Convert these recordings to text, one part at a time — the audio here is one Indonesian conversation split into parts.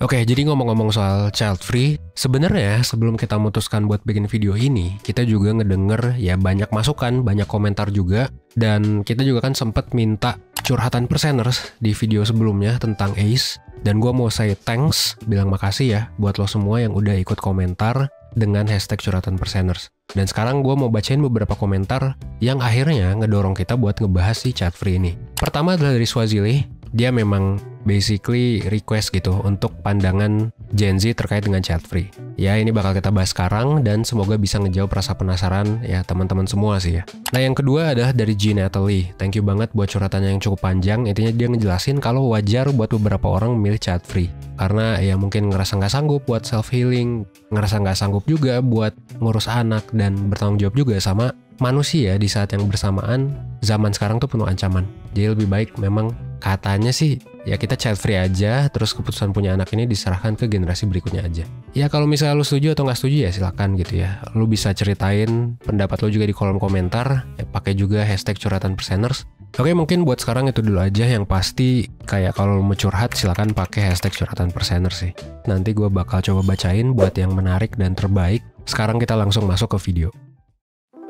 Oke, jadi ngomong-ngomong soal child free, sebenarnya sebelum kita memutuskan buat bikin video ini, kita juga ngedenger ya banyak masukan, banyak komentar juga, dan kita juga kan sempat minta curhatan perseners di video sebelumnya tentang ACE, dan gua mau say thanks, bilang makasih ya buat lo semua yang udah ikut komentar dengan hashtag curhatan perseners. Dan sekarang gua mau bacain beberapa komentar yang akhirnya ngedorong kita buat ngebahas si child free ini. Pertama adalah dari Swazili. Dia memang basically request gitu untuk pandangan Gen Z terkait dengan child free. Ya, ini bakal kita bahas sekarang dan semoga bisa ngejawab rasa penasaran ya teman-teman semua sih ya. Nah, yang kedua adalah dari G. Natalie. Thank you banget buat curhatannya yang cukup panjang. Intinya dia ngejelasin kalau wajar buat beberapa orang memilih child free. Karena ya mungkin ngerasa nggak sanggup buat self-healing, ngerasa nggak sanggup juga buat ngurus anak, dan bertanggung jawab juga sama manusia di saat yang bersamaan zaman sekarang tuh penuh ancaman. Jadi lebih baik memang katanya sih ya kita child free aja, terus keputusan punya anak ini diserahkan ke generasi berikutnya aja. Ya kalau misalnya lu setuju atau nggak setuju ya silakan gitu ya. Lu bisa ceritain pendapat lu juga di kolom komentar, ya pakai juga hashtag curhatan perseners. Oke, mungkin buat sekarang itu dulu aja. Yang pasti kayak kalau lu mau curhat silakan pakai hashtag curhatan perseners sih. Nanti gue bakal coba bacain buat yang menarik dan terbaik. Sekarang kita langsung masuk ke video.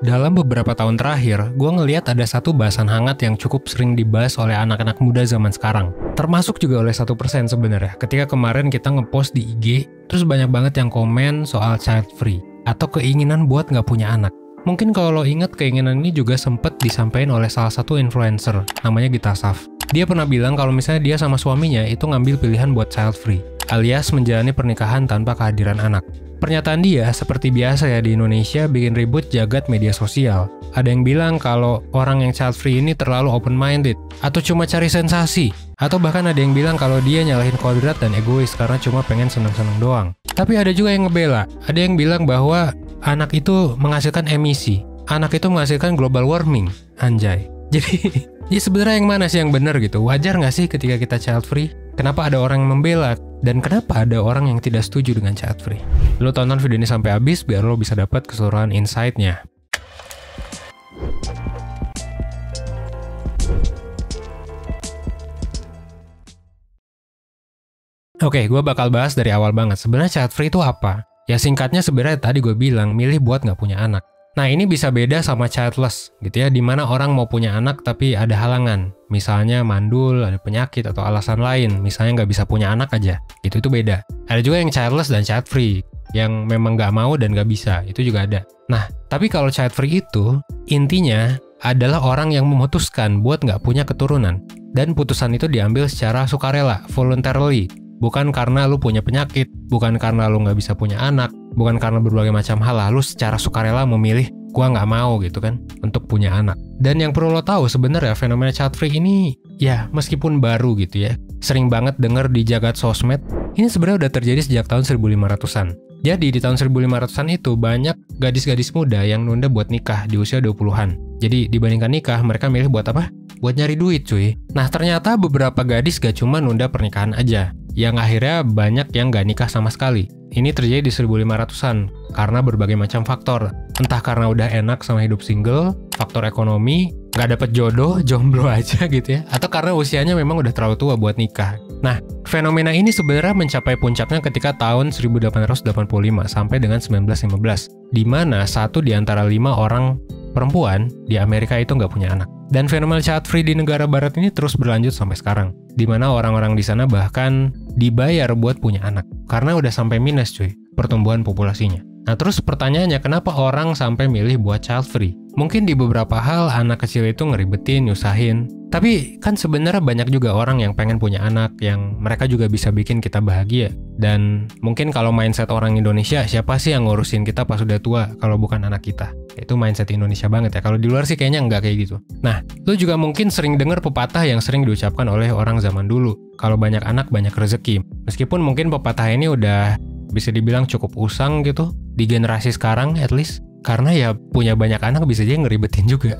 Dalam beberapa tahun terakhir, gue ngeliat ada satu bahasan hangat yang cukup sering dibahas oleh anak-anak muda zaman sekarang. Termasuk juga oleh 1% sebenarnya. Ketika kemarin kita ngepost di IG, terus banyak banget yang komen soal child free atau keinginan buat nggak punya anak. Mungkin kalau lo inget, keinginan ini juga sempet disampaikan oleh salah satu influencer, namanya Gita Saf. Dia pernah bilang kalau misalnya dia sama suaminya itu ngambil pilihan buat child free, alias menjalani pernikahan tanpa kehadiran anak. Pernyataan dia seperti biasa ya di Indonesia bikin ribut jagat media sosial. Ada yang bilang kalau orang yang child free ini terlalu open-minded, atau cuma cari sensasi, atau bahkan ada yang bilang kalau dia nyalahin kodrat dan egois karena cuma pengen seneng-seneng doang. Tapi ada juga yang ngebela, ada yang bilang bahwa anak itu menghasilkan emisi, anak itu menghasilkan global warming, anjay. Jadi, ya sebenarnya yang mana sih yang benar gitu? Wajar nggak sih ketika kita child free? Kenapa ada orang yang membela? Dan kenapa ada orang yang tidak setuju dengan child free? Lo tonton video ini sampai habis biar lo bisa dapat keseluruhan insight-nya. Oke, gue bakal bahas dari awal banget. Sebenarnya child free itu apa? Ya singkatnya sebenarnya tadi gue bilang, milih buat nggak punya anak. Nah ini bisa beda sama childless gitu ya, dimana orang mau punya anak tapi ada halangan. Misalnya mandul, ada penyakit atau alasan lain, misalnya nggak bisa punya anak aja. Itu beda. Ada juga yang childless dan child free, yang memang nggak mau dan nggak bisa, itu juga ada. Nah, tapi kalau child free itu, intinya adalah orang yang memutuskan buat nggak punya keturunan. Dan putusan itu diambil secara sukarela, voluntarily. Bukan karena lu punya penyakit, bukan karena lu nggak bisa punya anak, bukan karena berbagai macam hal, lalu secara sukarela memilih, gua nggak mau gitu kan, untuk punya anak. Dan yang perlu lo tahu sebenarnya fenomena child free ini, ya meskipun baru gitu ya, sering banget denger di jagat sosmed, ini sebenarnya udah terjadi sejak tahun 1500-an. Jadi di tahun 1500-an itu banyak gadis-gadis muda yang nunda buat nikah di usia 20-an. Jadi dibandingkan nikah, mereka milih buat apa? Buat nyari duit cuy. Nah ternyata beberapa gadis gak cuma nunda pernikahan aja, yang akhirnya banyak yang gak nikah sama sekali. Ini terjadi di 1500-an karena berbagai macam faktor. Entah karena udah enak sama hidup single, faktor ekonomi, gak dapet jodoh, jomblo aja gitu ya, atau karena usianya memang udah terlalu tua buat nikah. Nah, fenomena ini sebenarnya mencapai puncaknya ketika tahun 1885 sampai dengan 1915, di mana 1 di antara 5 orang perempuan di Amerika itu nggak punya anak. Dan fenomena child free di negara barat ini terus berlanjut sampai sekarang, di mana orang-orang di sana bahkan dibayar buat punya anak, karena udah sampai minus cuy, pertumbuhan populasinya. Nah terus pertanyaannya, kenapa orang sampai milih buat child free? Mungkin di beberapa hal anak kecil itu ngeribetin, nyusahin. Tapi kan sebenarnya banyak juga orang yang pengen punya anak, yang mereka juga bisa bikin kita bahagia. Dan mungkin kalau mindset orang Indonesia, siapa sih yang ngurusin kita pas udah tua kalau bukan anak kita? Itu mindset Indonesia banget ya. Kalau di luar sih kayaknya nggak kayak gitu. Nah, lu juga mungkin sering dengar pepatah yang sering diucapkan oleh orang zaman dulu. Kalau banyak anak, banyak rezeki. Meskipun mungkin pepatah ini udah bisa dibilang cukup usang gitu di generasi sekarang at least, karena ya punya banyak anak bisa aja ngeribetin juga.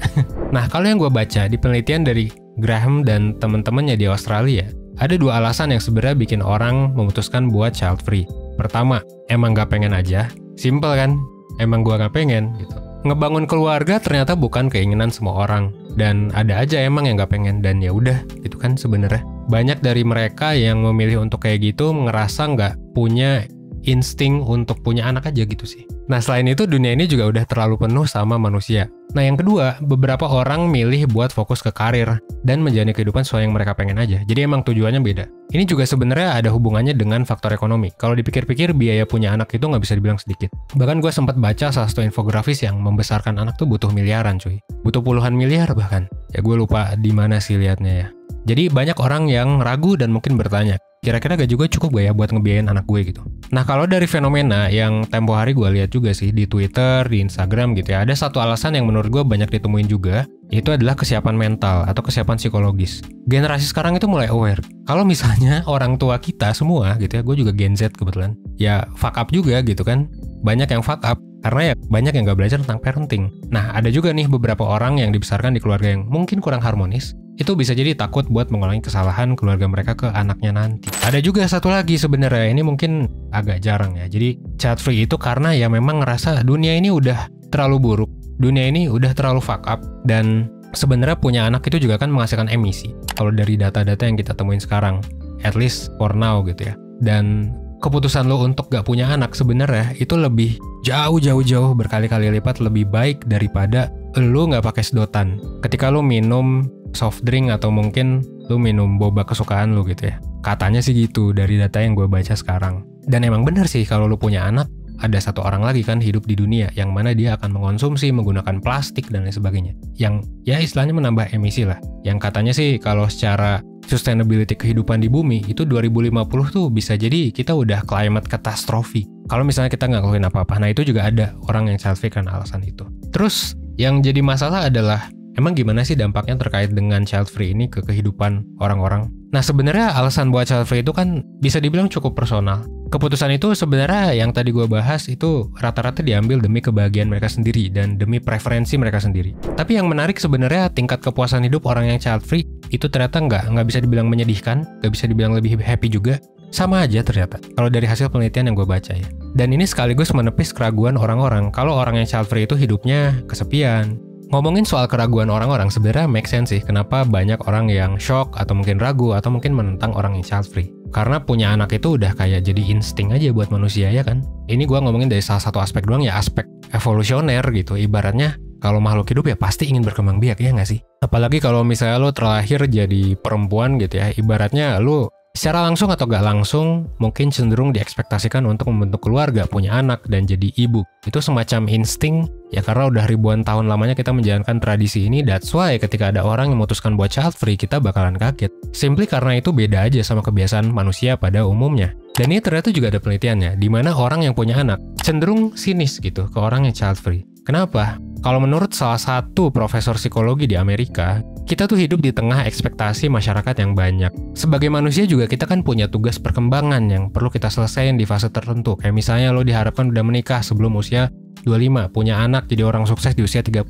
Nah kalau yang gue baca di penelitian dari Graham dan teman-temannya di Australia, ada 2 alasan yang sebenarnya bikin orang memutuskan buat child free. Pertama, emang gak pengen aja, simple kan, emang gue gak pengen gitu. ngebangun keluarga ternyata bukan keinginan semua orang. Dan ada aja emang yang nggak pengen, dan ya udah, itu kan sebenarnya. Banyak dari mereka yang memilih untuk kayak gitu ngerasa nggak punya insting untuk punya anak aja gitu sih. Nah, selain itu dunia ini juga udah terlalu penuh sama manusia. Nah, yang kedua, beberapa orang milih buat fokus ke karir dan menjalani kehidupan sesuai yang mereka pengen aja. Jadi emang tujuannya beda. Ini juga sebenarnya ada hubungannya dengan faktor ekonomi. Kalau dipikir-pikir, biaya punya anak itu nggak bisa dibilang sedikit. Bahkan gue sempat baca salah satu infografis yang membesarkan anak tuh butuh miliaran cuy. Butuh puluhan miliar bahkan. Ya gue lupa di mana sih liatnya ya. Jadi banyak orang yang ragu dan mungkin bertanya, kira-kira gaji gue cukup gak ya buat ngebiayain anak gue gitu. Nah, kalau dari fenomena yang tempo hari gue lihat juga sih di Twitter, di Instagram gitu ya, ada satu alasan yang menurut gue banyak ditemuin juga, yaitu adalah kesiapan mental atau kesiapan psikologis. Generasi sekarang itu mulai aware. Kalau misalnya orang tua kita semua gitu ya, gue juga Gen Z kebetulan, ya fuck up juga gitu kan. Banyak yang fuck up karena ya banyak yang gak belajar tentang parenting. Nah, ada juga nih beberapa orang yang dibesarkan di keluarga yang mungkin kurang harmonis, itu bisa jadi takut buat mengulangi kesalahan keluarga mereka ke anaknya nanti. Ada juga satu lagi sebenarnya, ini mungkin agak jarang ya. Jadi child free itu karena ya memang ngerasa dunia ini udah terlalu buruk, dunia ini udah terlalu fuck up, dan sebenarnya punya anak itu juga kan menghasilkan emisi. Kalau dari data-data yang kita temuin sekarang, at least for now gitu ya. Dan keputusan lo untuk gak punya anak sebenarnya itu lebih jauh berkali-kali lipat lebih baik daripada lo gak pakai sedotan. Ketika lo minum soft drink atau mungkin lo minum boba kesukaan lo gitu ya. Katanya sih gitu dari data yang gue baca sekarang. Dan emang bener sih kalau lo punya anak, ada satu orang lagi kan hidup di dunia yang mana dia akan mengkonsumsi menggunakan plastik dan lain sebagainya. Yang ya istilahnya menambah emisi lah. Yang katanya sih kalau secara sustainability kehidupan di bumi itu 2050 tuh bisa jadi kita udah climate catastrophe. Kalau misalnya kita nggak ngelakuin apa-apa. Nah, itu juga ada orang yang child free karena alasan itu. Terus yang jadi masalah adalah emang gimana sih dampaknya terkait dengan child free ini ke kehidupan orang-orang? Nah, sebenarnya alasan buat child free itu kan bisa dibilang cukup personal. Keputusan itu sebenarnya yang tadi gue bahas itu rata-rata diambil demi kebahagiaan mereka sendiri dan demi preferensi mereka sendiri. Tapi yang menarik sebenarnya tingkat kepuasan hidup orang yang child free itu ternyata nggak bisa dibilang menyedihkan, nggak bisa dibilang lebih happy juga. Sama aja ternyata, kalau dari hasil penelitian yang gue baca ya. Dan ini sekaligus menepis keraguan orang-orang kalau orang yang child free itu hidupnya kesepian. Ngomongin soal keraguan orang-orang sebenarnya make sense sih kenapa banyak orang yang shock atau mungkin ragu atau mungkin menentang orang yang child free. Karena punya anak itu udah kayak jadi insting aja buat manusia ya kan. Ini gue ngomongin dari salah satu aspek doang ya, aspek evolusioner gitu. Ibaratnya kalau makhluk hidup ya pasti ingin berkembang biak ya nggak sih? Apalagi kalau misalnya lo terlahir jadi perempuan gitu ya, ibaratnya lo secara langsung atau gak langsung mungkin cenderung diekspektasikan untuk membentuk keluarga, punya anak, dan jadi ibu. Itu semacam insting, ya karena udah ribuan tahun lamanya kita menjalankan tradisi ini. That's why ketika ada orang yang memutuskan buat child free, kita bakalan kaget. Simply karena itu beda aja sama kebiasaan manusia pada umumnya. Dan ini ternyata juga ada penelitiannya, di mana orang yang punya anak cenderung sinis gitu ke orang yang child free. Kenapa? Kalau menurut salah satu profesor psikologi di Amerika, kita tuh hidup di tengah ekspektasi masyarakat yang banyak. Sebagai manusia juga kita kan punya tugas perkembangan yang perlu kita selesaiin di fase tertentu. Kayak misalnya lo diharapkan udah menikah sebelum usia 25, punya anak jadi orang sukses di usia 30,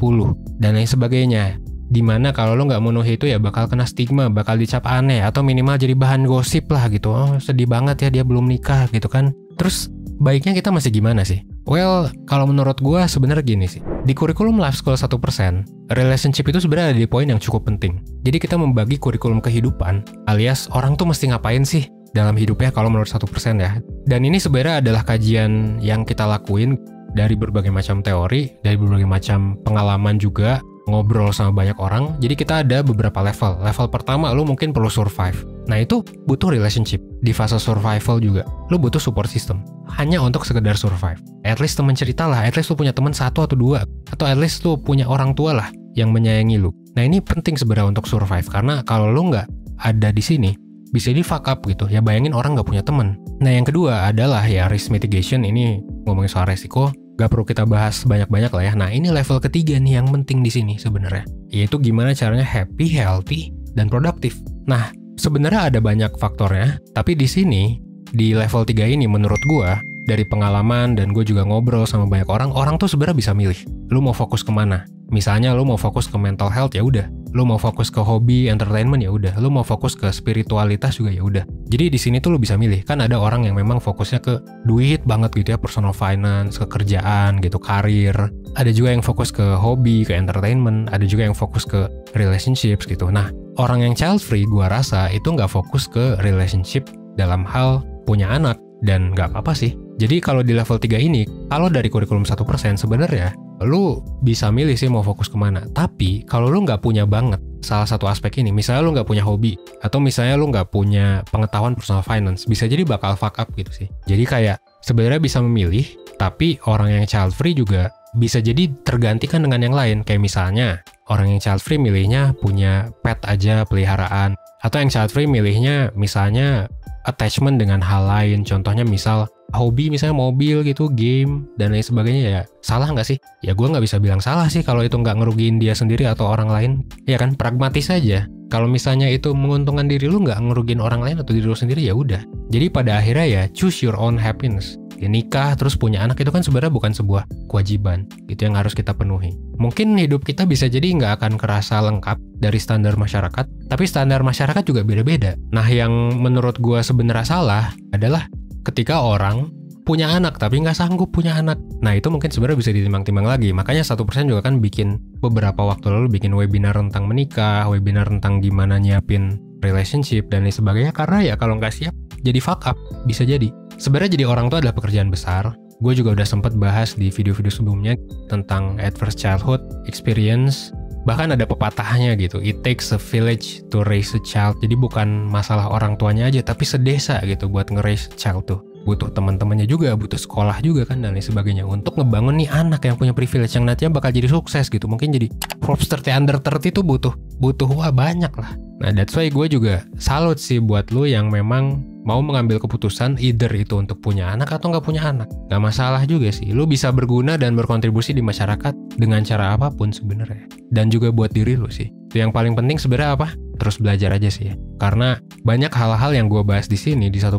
dan lain sebagainya. Dimana kalau lo nggak memenuhi itu ya bakal kena stigma, bakal dicap aneh, atau minimal jadi bahan gosip lah gitu. Oh sedih banget ya dia belum nikah gitu kan. Terus baiknya kita masih gimana sih? Well, kalau menurut gue sebenarnya gini sih. Di kurikulum Life School 1%, relationship itu sebenarnya ada di poin yang cukup penting. Jadi kita membagi kurikulum kehidupan, alias orang tuh mesti ngapain sih dalam hidupnya kalau menurut 1% ya. Dan ini sebenarnya adalah kajian yang kita lakuin dari berbagai macam teori, dari berbagai macam pengalaman juga, ngobrol sama banyak orang. Jadi kita ada beberapa level. Level pertama lo mungkin perlu survive. Nah itu butuh relationship. Di fase survival juga lo butuh support system. Hanya untuk sekedar survive. At least teman cerita lah. At least lo punya teman 1 atau 2. Atau at least lo punya orang tua lah yang menyayangi lo. Nah ini penting sebenarnya untuk survive. Karena kalau lo nggak ada di sini, bisa di fuck up gitu. Ya bayangin orang nggak punya teman. Nah yang kedua adalah ya risk mitigation. Ini ngomongin soal resiko. Gak perlu kita bahas banyak-banyak lah ya. Nah ini level ketiga nih yang penting di sini sebenarnya, yaitu gimana caranya happy, healthy, dan produktif. Nah sebenarnya ada banyak faktornya, tapi di sini di level 3 ini menurut gua dari pengalaman dan gue juga ngobrol sama banyak orang tuh sebenarnya bisa milih. Lu mau fokus kemana? Misalnya lu mau fokus ke mental health ya udah, Lu mau fokus ke hobi, entertainment ya udah. Lu mau fokus ke spiritualitas juga ya udah. Jadi di sini tuh lu bisa milih. Kan ada orang yang memang fokusnya ke duit banget gitu ya, personal finance, ke kerjaan gitu, karir. Ada juga yang fokus ke hobi, ke entertainment. Ada juga yang fokus ke relationships gitu. Nah, orang yang child free gua rasa itu nggak fokus ke relationship dalam hal punya anak. Dan nggak apa-apa sih. Jadi kalau di level 3 ini, kalau dari kurikulum 1% sebenarnya lu bisa milih sih mau fokus kemana. Tapi kalau lu nggak punya banget salah satu aspek ini, misalnya lu nggak punya hobi, atau misalnya lu nggak punya pengetahuan personal finance, bisa jadi bakal fuck up gitu sih. Jadi kayak sebenarnya bisa memilih, tapi orang yang child free juga bisa jadi tergantikan dengan yang lain. Kayak misalnya orang yang child free milihnya punya pet aja, peliharaan. Atau yang child free milihnya misalnya attachment dengan hal lain. Contohnya misal hobi misalnya mobil gitu, game, dan lain sebagainya. Ya salah nggak sih? Ya gue nggak bisa bilang salah sih kalau itu nggak ngerugiin dia sendiri atau orang lain. Ya kan, pragmatis aja. Kalau misalnya itu menguntungkan diri lu, nggak ngerugiin orang lain atau diri lu sendiri, ya udah. Jadi pada akhirnya ya choose your own happiness. Ya nikah terus punya anak itu kan sebenarnya bukan sebuah kewajiban. Itu yang harus kita penuhi. Mungkin hidup kita bisa jadi nggak akan kerasa lengkap dari standar masyarakat, tapi standar masyarakat juga beda-beda. Nah yang menurut gue sebenarnya salah adalah ketika orang punya anak tapi nggak sanggup punya anak. Nah itu mungkin sebenarnya bisa ditimbang-timbang lagi. Makanya 1% juga kan bikin beberapa waktu lalu bikin webinar tentang menikah, webinar tentang gimana nyiapin relationship dan lain sebagainya. Karena ya kalau nggak siap jadi fuck up, bisa jadi. Sebenarnya jadi orang tua adalah pekerjaan besar. Gue juga udah sempat bahas di video-video sebelumnya tentang adverse childhood experience. Bahkan ada pepatahnya gitu, it takes a village to raise a child. Jadi bukan masalah orang tuanya aja, tapi sedesa gitu buat nge-raise child tuh. Butuh teman-temannya juga, butuh sekolah juga kan, dan lain sebagainya. Untuk ngebangun nih anak yang punya privilege, yang nantinya bakal jadi sukses gitu. Mungkin jadi props 30 under 30 tuh butuh wah banyak lah. Nah that's why gue juga salut sih buat lu yang memang mau mengambil keputusan either itu untuk punya anak atau nggak punya anak. Nggak masalah juga sih, lu bisa berguna dan berkontribusi di masyarakat dengan cara apapun sebenarnya. Dan juga buat diri lu sih. Yang paling penting sebenarnya apa? Terus belajar aja sih ya. Karena banyak hal-hal yang gue bahas di sini di 1%.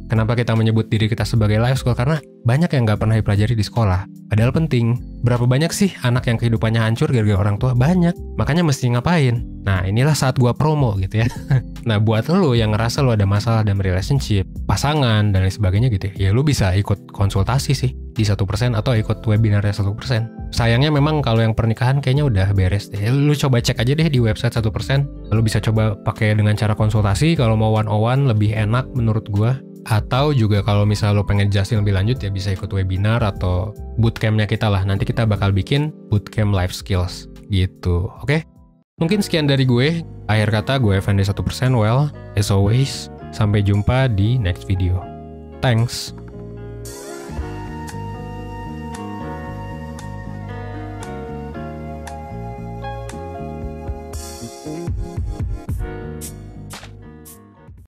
Kenapa kita menyebut diri kita sebagai life school? Karena banyak yang nggak pernah dipelajari di sekolah. Padahal penting. Berapa banyak sih anak yang kehidupannya hancur gara-gara orang tua? Banyak. Makanya mesti ngapain? Nah inilah saat gue promo gitu ya. Nah buat lo yang ngerasa lo ada masalah dalam relationship, pasangan, dan lain sebagainya gitu ya, lu bisa ikut konsultasi sih di 1% atau ikut webinarnya 1%. Sayangnya memang kalau yang pernikahan kayaknya udah beres deh. Lu coba cek aja deh di website 1%. Lu bisa coba pakai dengan cara konsultasi. Kalau mau one-on-one lebih enak menurut gue. Atau juga kalau misalnya lo pengen jelasin lebih lanjut ya bisa ikut webinar atau bootcampnya kita lah. Nanti kita bakal bikin bootcamp life skills gitu. Oke? Mungkin sekian dari gue. Akhir kata gue FND 1%. Well, as always, sampai jumpa di next video. Thanks.